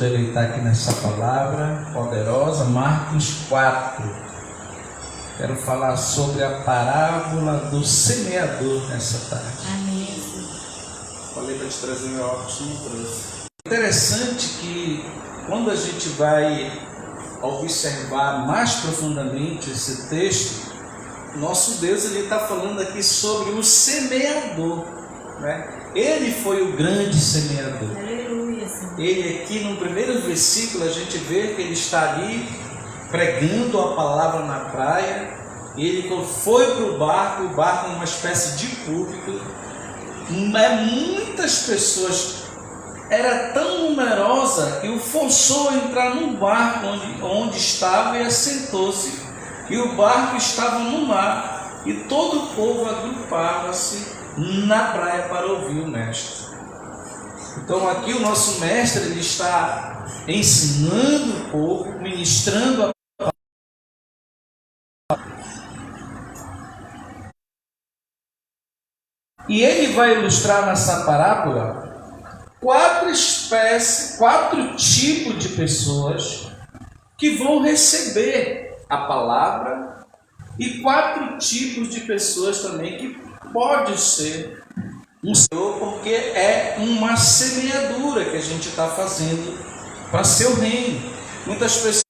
deleitar aqui nessa palavra poderosa, Marcos 4. Quero falar sobre a parábola do semeador nessa tarde. Amém. Falei para te trazer meu óculos, não trouxe. Interessante que quando a gente vai observar mais profundamente esse texto, nosso Deus está falando aqui sobre o semeador, né? Ele foi o grande semeador. Aleluia, Senhor. Ele aqui no primeiro versículo a gente vê que ele está ali pregando a palavra na praia. Ele foi para o barco é uma espécie de púlpito, mas muitas pessoas, era tão numerosa que o forçou a entrar no barco onde estava e assentou-se, e o barco estava no mar, e todo o povo agrupava-se na praia para ouvir o mestre. Então aqui o nosso mestre, ele está ensinando o povo, ministrando a e ele vai ilustrar nessa parábola quatro tipos de pessoas que vão receber a palavra e quatro tipos de pessoas também que pode ser um Senhor, porque é uma semeadura que a gente está fazendo para seu reino. Muitas pessoas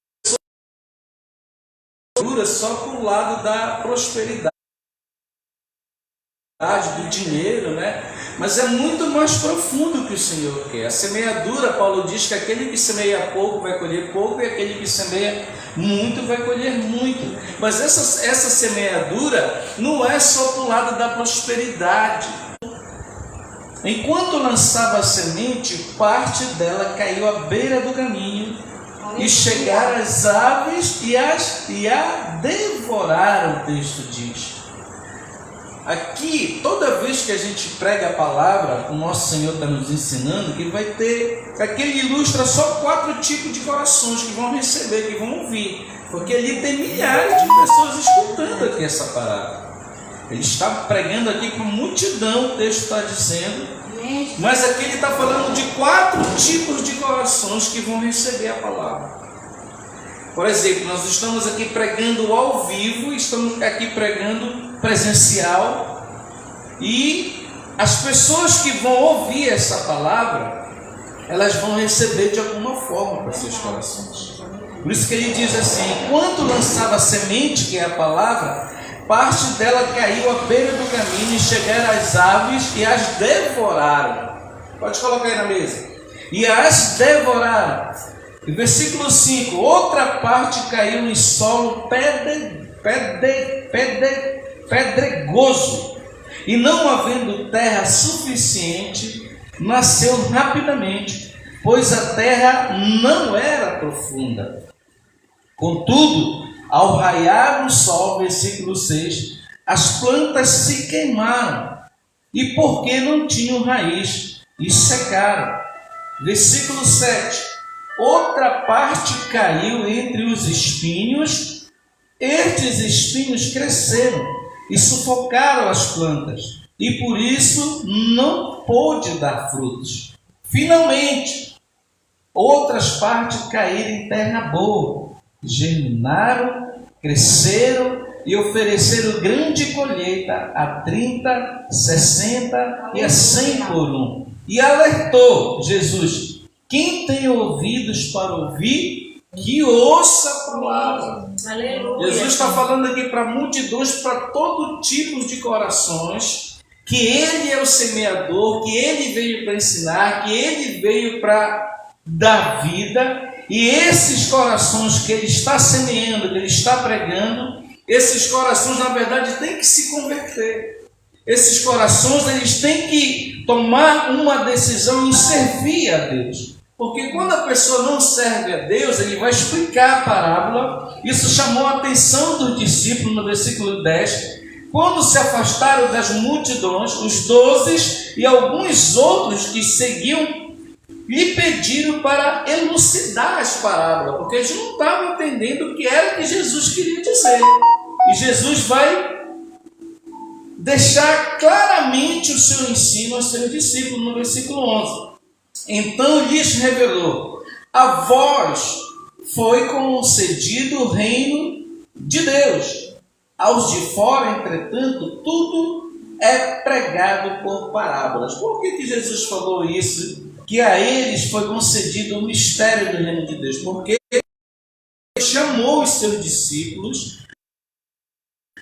só para o lado da prosperidade, do dinheiro, né? Mas é muito mais profundo que o Senhor quer. A semeadura, Paulo diz que aquele que semeia pouco vai colher pouco, e aquele que semeia muito vai colher muito. Mas essa semeadura não é só para o lado da prosperidade. Enquanto lançava a semente, parte dela caiu à beira do caminho, e chegaram as aves e a devoraram, o texto diz. Aqui, toda vez que a gente prega a palavra, o nosso Senhor está nos ensinando que vai ter, aqui ele ilustra só quatro tipos de corações que vão receber, que vão ouvir, porque ali tem milhares de pessoas escutando aqui essa palavra. Ele está pregando aqui para multidão, o texto está dizendo, mas aqui ele está falando de quatro tipos de corações que vão receber a palavra. Por exemplo, nós estamos aqui pregando ao vivo, estamos aqui pregando presencial, e as pessoas que vão ouvir essa palavra, elas vão receber de alguma forma para seus corações. Por isso que ele diz assim: enquanto lançava a semente, que é a palavra, parte dela caiu à beira do caminho, e chegaram as aves e as devoraram. Pode colocar aí na mesa. E as devoraram. E versículo 5: outra parte caiu em solo pedregoso, e não havendo terra suficiente, nasceu rapidamente, pois a terra não era profunda. Contudo, ao raiar o sol, versículo 6, as plantas se queimaram, e porque não tinham raiz, e secaram. Versículo 7: outra parte caiu entre os espinhos, estes espinhos cresceram e sufocaram as plantas, e por isso não pôde dar frutos. Finalmente, outras partes caíram em terra boa, germinaram, cresceram e ofereceram grande colheita, a 30, 60 e a 100 por um. E alertou Jesus: quem tem ouvidos para ouvir, que ouça a palavra. Aleluia. Jesus está falando aqui para multidões, para todo tipo de corações, que Ele é o semeador, que Ele veio para ensinar, que Ele veio para dar vida, e esses corações que Ele está semeando, que Ele está pregando, esses corações na verdade têm que se converter. Esses corações, eles têm que tomar uma decisão em servir a Deus. Porque quando a pessoa não serve a Deus, ele vai explicar a parábola. Isso chamou a atenção dos discípulos no versículo 10. Quando se afastaram das multidões, os 12 e alguns outros que seguiam, lhe pediram para elucidar as parábolas, porque eles não estavam entendendo o que era que Jesus queria dizer. E Jesus vai deixar claramente o seu ensino aos seus discípulos no versículo 11. Então lhes revelou: a vós foi concedido o reino de Deus. Aos de fora, entretanto, tudo é pregado por parábolas. Por que Jesus falou isso? Que a eles foi concedido o mistério do reino de Deus. Porque ele chamou os seus discípulos,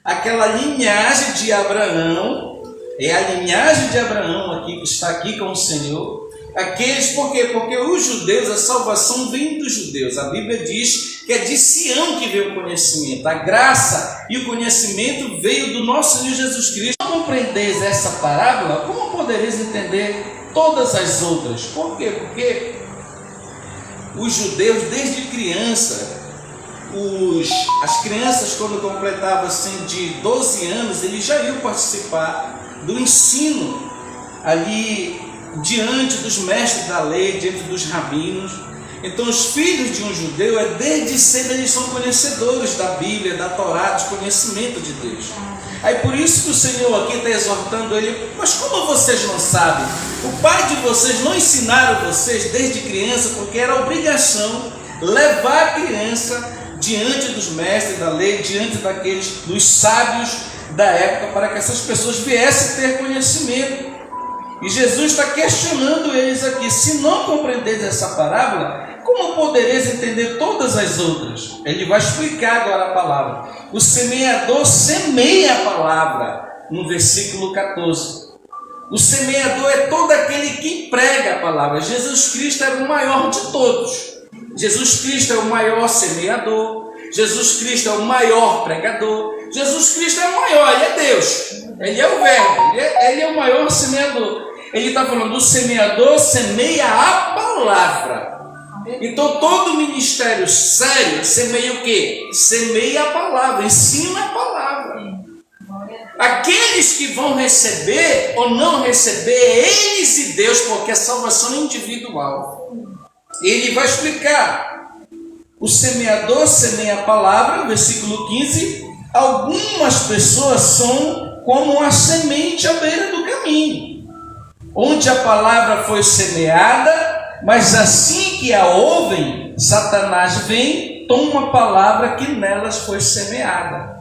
aquela linhagem de Abraão, é a linhagem de Abraão aqui, que está aqui com o Senhor. Aqueles, por quê? Porque os judeus, a salvação vem dos judeus. A Bíblia diz que é de Sião que veio o conhecimento. A graça e o conhecimento veio do nosso Senhor Jesus Cristo. Se não compreendeis essa parábola, como podereis entender todas as outras? Por quê? Porque os judeus, desde criança, as crianças, quando completavam assim, de 12 anos, eles já iam participar do ensino ali diante dos mestres da lei, diante dos rabinos. Então os filhos de um judeu, desde cedo eles são conhecedores da Bíblia, da Torá, do conhecimento de Deus. Aí por isso que o Senhor aqui está exortando ele: mas como vocês não sabem? O pai de vocês não ensinaram vocês desde criança, porque era obrigação levar a criança diante dos mestres da lei, diante dos sábios da época, para que essas pessoas viessem ter conhecimento. E Jesus está questionando eles aqui: se não compreendeis essa parábola, como podereis entender todas as outras? Ele vai explicar agora a palavra. O semeador semeia a palavra, no versículo 14. O semeador é todo aquele que prega a palavra. Jesus Cristo era o maior de todos. Jesus Cristo é o maior semeador. Jesus Cristo é o maior pregador. Jesus Cristo é o maior, Ele é Deus. Ele é o Verbo, Ele é o maior semeador. Ele está falando: o semeador semeia a palavra. Então todo ministério sério semeia o quê? Semeia a palavra, ensina a palavra. Aqueles que vão receber ou não receber, eles e Deus, porque a salvação é individual. Ele vai explicar. O semeador semeia a palavra, versículo 15. Algumas pessoas são como a semente à beira do caminho, onde a palavra foi semeada, mas assim que a ouvem, Satanás vem, toma a palavra que nelas foi semeada.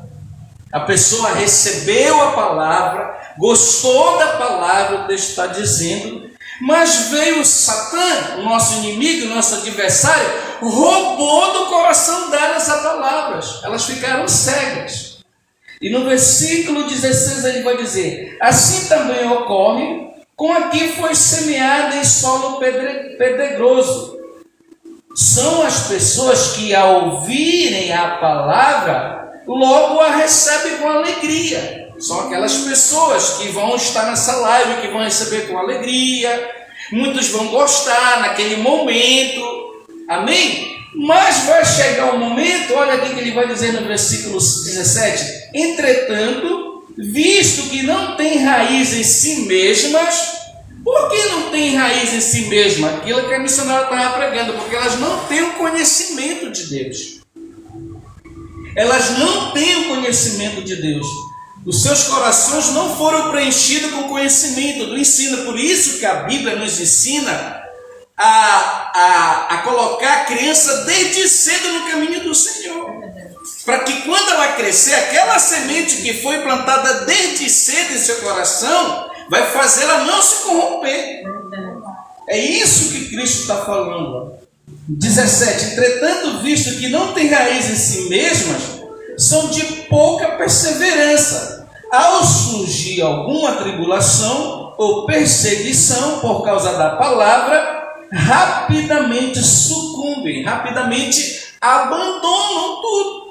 A pessoa recebeu a palavra, gostou da palavra, o texto está dizendo, mas veio Satã, o nosso inimigo, o nosso adversário, roubou do coração delas as palavras. Elas ficaram cegas. E no versículo 16 ele vai dizer: assim também ocorre com a que foi semeada em solo pedregoso. São as pessoas que, ao ouvirem a palavra, logo a recebem com alegria. São aquelas pessoas que vão estar nessa live, que vão receber com alegria. Muitos vão gostar naquele momento. Amém? Mas vai chegar um momento, olha aqui que ele vai dizer no versículo 17: entretanto, visto que não tem raiz em si mesmas. Por que não tem raiz em si mesma? Aquilo que a missionária estava pregando, porque elas não têm o conhecimento de Deus. Elas não têm o conhecimento de Deus. Os seus corações não foram preenchidos com o conhecimento do ensino. Por isso que a Bíblia nos ensina a colocar a criança desde cedo no caminho do Senhor. Para que quando ela crescer, aquela semente que foi plantada desde cedo em seu coração, vai fazê-la não se corromper. É isso que Cristo está falando. 17. Entretanto, visto que não tem raiz em si mesmas, são de pouca perseverança. Ao surgir alguma tribulação ou perseguição por causa da palavra, rapidamente sucumbem, rapidamente abandonam tudo.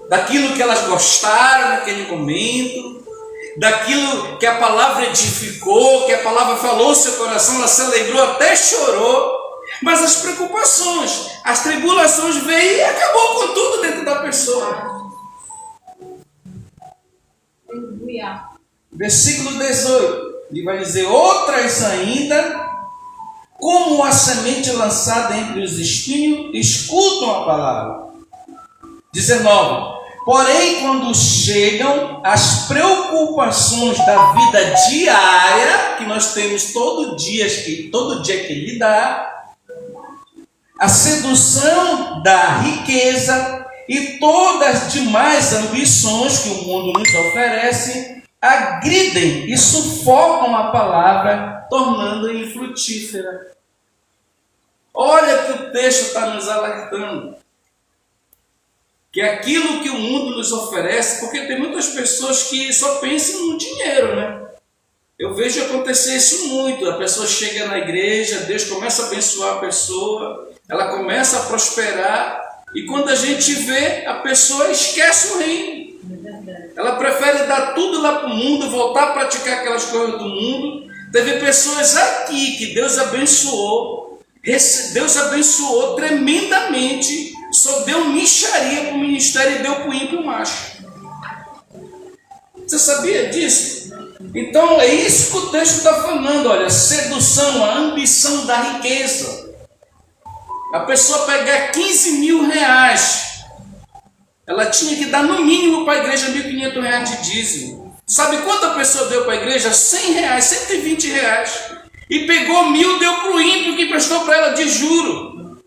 Daquilo que elas gostaram naquele momento, daquilo que a palavra edificou, que a palavra falou no seu coração, ela se alegrou, até chorou. Mas as preocupações, as tribulações veio e acabou com tudo dentro da pessoa. Versículo 18, ele vai dizer: outras ainda, como a semente lançada entre os espinhos, escutam a palavra. 19. Porém, quando chegam as preocupações da vida diária, que nós temos todo dia que lidar, a sedução da riqueza e todas as demais ambições que o mundo nos oferece agridem e sufocam a palavra, tornando-a infrutífera. Olha que o texto está nos alertando. Que aquilo que o mundo nos oferece, porque tem muitas pessoas que só pensam no dinheiro, né? Eu vejo acontecer isso muito. A pessoa chega na igreja, Deus começa a abençoar a pessoa, ela começa a prosperar, e quando a gente vê, a pessoa esquece o reino. Ela prefere dar tudo lá para o mundo, voltar a praticar aquelas coisas do mundo. Teve pessoas aqui que Deus abençoou tremendamente, só deu mixaria para o ministério e deu para o ímpio macho. Você sabia disso? Então é isso que o texto está falando, olha, sedução, a ambição da riqueza. A pessoa pegar 15 mil reais, ela tinha que dar no mínimo para a igreja R$1.500 de dízimo. Sabe quanto a pessoa deu para a igreja? R$100, R$120. E pegou 1.000, deu para o ímpio que emprestou para ela de juro.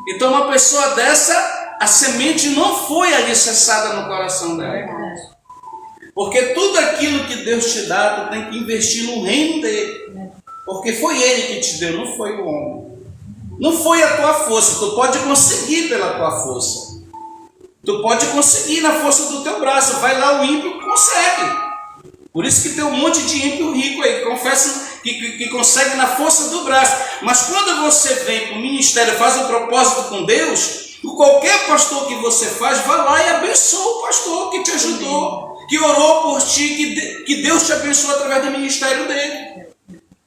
Então uma pessoa dessa, a semente não foi alicerçada no coração dela. Porque tudo aquilo que Deus te dá, tu tem que investir no reino dele. Porque foi ele que te deu, não foi o homem. Não foi a tua força, tu pode conseguir pela tua força. Tu pode conseguir na força do teu braço. Vai lá, o ímpio consegue. Por isso que tem um monte de ímpio rico aí, que confessa que consegue na força do braço. Mas quando você vem para o ministério, faz um propósito com Deus, qualquer pastor que você faz, vai lá e abençoa o pastor que te ajudou, que orou por ti, que Deus te abençoou através do ministério dele.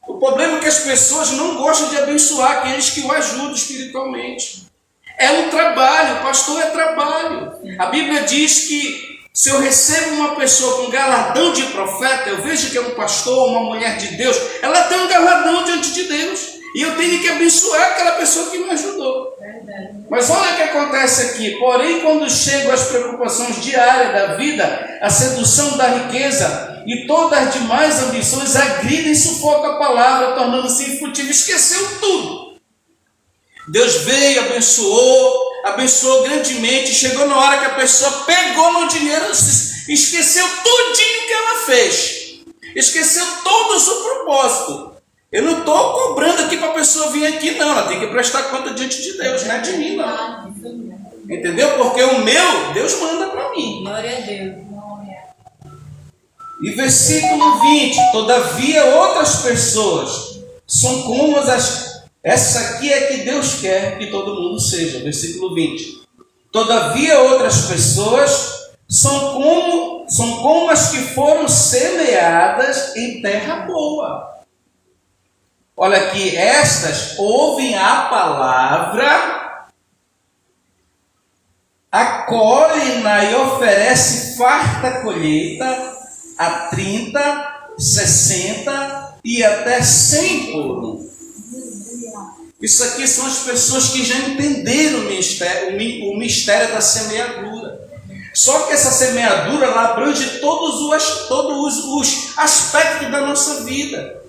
O problema é que as pessoas não gostam de abençoar aqueles que o ajudam espiritualmente. É um trabalho, pastor é trabalho. A Bíblia diz que se eu recebo uma pessoa com galardão de profeta, eu vejo que é um pastor, uma mulher de Deus, ela tem um galardão diante de Deus. E eu tenho que abençoar aquela pessoa que me ajudou. Mas olha o que acontece aqui. Porém, quando chegam as preocupações diárias da vida, a sedução da riqueza e todas as demais ambições agridem e sufocam a palavra, tornando-se infrutível. Esqueceu tudo. Deus veio, abençoou grandemente. Chegou na hora que a pessoa pegou no dinheiro, esqueceu tudinho que ela fez. Esqueceu todo o seu propósito. Eu não estou cobrando aqui para a pessoa vir aqui, não. Ela tem que prestar conta diante de Deus, não é de mim, não. Entendeu? Porque o meu, Deus manda para mim. Glória a Deus. E versículo 20. Todavia outras pessoas são como as... Essa aqui é que Deus quer que todo mundo seja. Versículo 20. Todavia outras pessoas são como as que foram semeadas em terra boa. Olha aqui, estas ouvem a palavra, acolhem-na e oferecem farta colheita a 30, 60 e até 100 por um. Isso aqui são as pessoas que já entenderam o mistério da semeadura. Só que essa semeadura ela abrange todos os aspectos da nossa vida.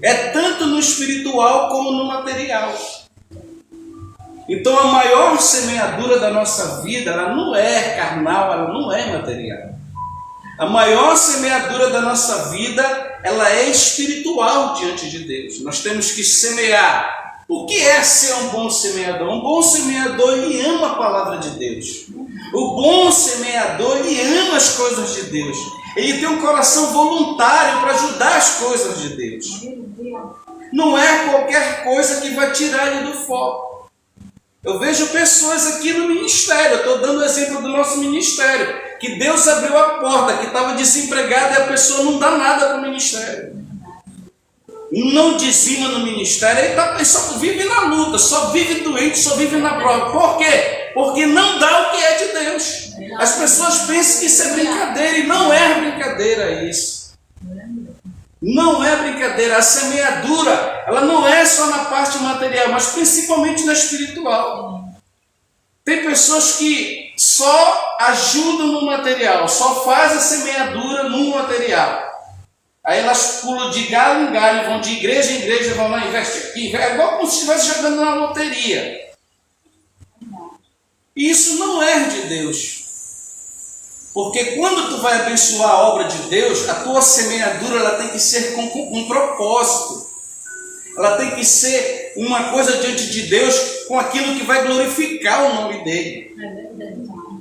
É tanto no espiritual como no material. Então a maior semeadura da nossa vida, ela não é carnal, ela não é material. A maior semeadura da nossa vida, ela é espiritual diante de Deus. Nós temos que semear. O que é ser um bom semeador? Um bom semeador, ele ama a palavra de Deus. O bom semeador, ele ama as coisas de Deus. Ele tem um coração voluntário para ajudar as coisas de Deus. Não é qualquer coisa que vai tirar ele do foco. Eu vejo pessoas aqui no ministério, eu estou dando o exemplo do nosso ministério, que Deus abriu a porta, que estava desempregada e a pessoa não dá nada para o ministério. Não dizima no ministério, ele só vive na luta, só vive doente, só vive na prova. Por quê? Porque não dá o que é de Deus. As pessoas pensam que isso é brincadeira, e não é brincadeira isso. Não é brincadeira. A semeadura, ela não é só na parte material, mas principalmente na espiritual. Tem pessoas que só ajudam no material, só fazem a semeadura no material. Aí elas pulam de galho em galho, vão de igreja em igreja, vão lá, investe aqui. É igual como se estivesse jogando na loteria. E isso não é de Deus. Porque quando tu vai abençoar a obra de Deus, a tua semeadura ela tem que ser com um propósito. Ela tem que ser uma coisa diante de Deus com aquilo que vai glorificar o nome dele.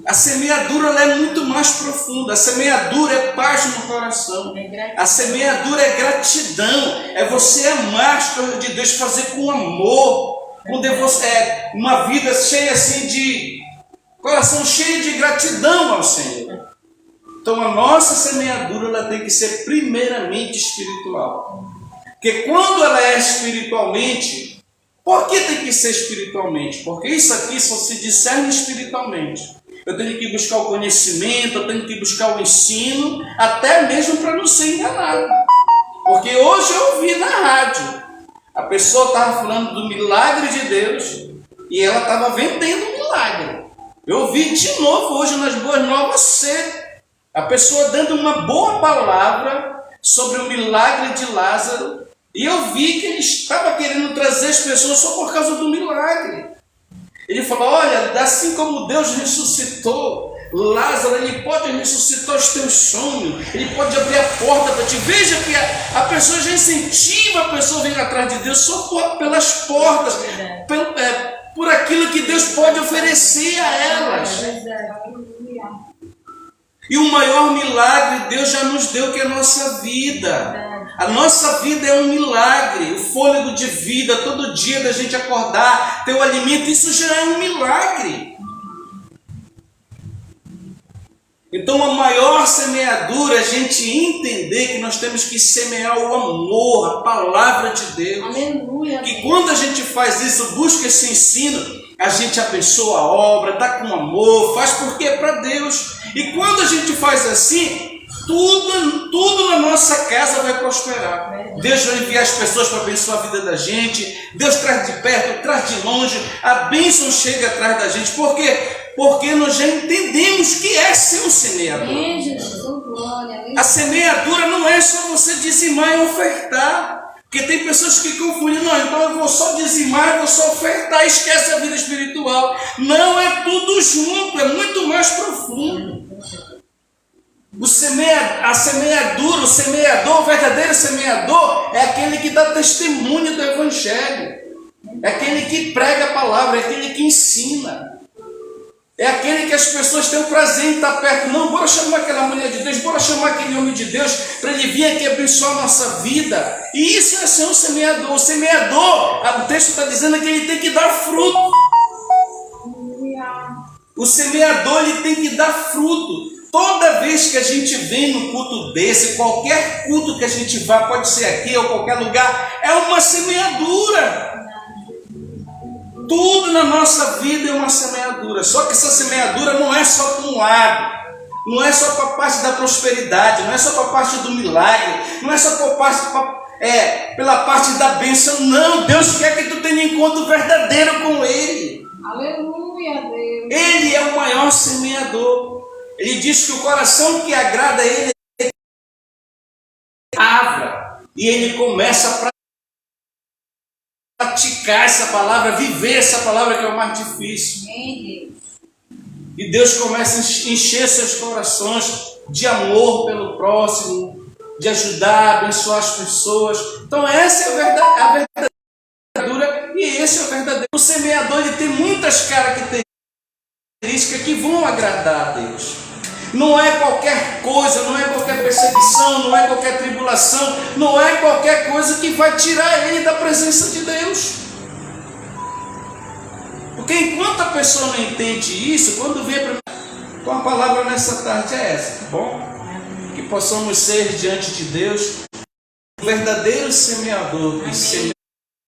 A semeadura ela é muito mais profunda. A semeadura é paz no coração. A semeadura é gratidão. É você amar as coisas de Deus, fazer com amor, com devoção. É uma vida cheia assim de coração cheio de gratidão ao Senhor. Então a nossa semeadura ela tem que ser primeiramente espiritual. Porque quando ela é espiritualmente, por que tem que ser espiritualmente? Porque isso aqui só se discerne espiritualmente. Eu tenho que buscar o conhecimento, eu tenho que buscar o ensino, até mesmo para não ser enganado. Porque hoje eu vi na rádio, a pessoa estava falando do milagre de Deus e ela estava vendendo o milagre. Eu vi de novo hoje nas Boas Novas cedo, a pessoa dando uma boa palavra sobre o milagre de Lázaro e eu vi que ele estava querendo trazer as pessoas só por causa do milagre. Ele falou, olha, assim como Deus ressuscitou Lázaro, ele pode ressuscitar os teus sonhos, ele pode abrir a porta para ti. Veja que a pessoa já incentiva a pessoa a vir atrás de Deus só pelas portas, por aquilo que Deus pode oferecer a elas. E o maior milagre Deus já nos deu, que é a nossa vida. A nossa vida é um milagre, o fôlego de vida, todo dia da gente acordar, ter o alimento, isso já é um milagre. Então a maior semeadura é a gente entender que nós temos que semear o amor, a palavra de Deus. Aleluia. Que quando a gente faz isso, busca esse ensino, a gente abençoa a obra, dá com amor, faz porque é para Deus. E quando a gente faz assim, tudo na nossa casa vai prosperar. Deus vai enviar as pessoas para abençoar a vida da gente. Deus traz de perto, traz de longe. A bênção chega atrás da gente. Por quê? Porque nós já entendemos que é ser um semeador. A semeadura não é só você dizimar e ofertar. Porque tem pessoas que confundem. Não, então eu vou só dizimar, eu vou só ofertar. Esquece a vida espiritual. Não, é tudo junto. É muito mais profundo. A semeadura, o semeador, o verdadeiro semeador é aquele que dá testemunho do Evangelho, é aquele que prega a palavra, é aquele que ensina, é aquele que as pessoas têm o prazer em estar perto. Não, bora chamar aquela mulher de Deus, bora chamar aquele homem de Deus para ele vir aqui abençoar a nossa vida. E isso é ser um semeador. O semeador, o texto está dizendo que ele tem que dar fruto. O semeador ele tem que dar fruto. Toda vez que a gente vem no culto desse, qualquer culto que a gente vá, pode ser aqui ou qualquer lugar, é uma semeadura. Tudo na nossa vida é uma semeadura. Só que essa semeadura não é só com o lado, não é só para a parte da prosperidade, não é só para a parte do milagre, não é só pela parte da bênção. Não, Deus quer que tu tenha encontro verdadeiro com Ele. Aleluia, Deus. Ele é o maior semeador. Ele diz que o coração que agrada a Ele é palavra. E ele começa a praticar essa palavra, viver essa palavra que é o mais difícil. E Deus começa a encher seus corações de amor pelo próximo, de ajudar, abençoar as pessoas. Então essa é a verdadeira e esse é o verdadeiro. O semeador ele tem muitas características que vão agradar a Deus. Não é qualquer coisa, não é qualquer perseguição, não é qualquer tribulação, não é qualquer coisa que vai tirar ele da presença de Deus. Porque enquanto a pessoa não entende isso, quando vem para mim, então a palavra nessa tarde é essa, tá bom? Que possamos ser diante de Deus um verdadeiro semeador que semeia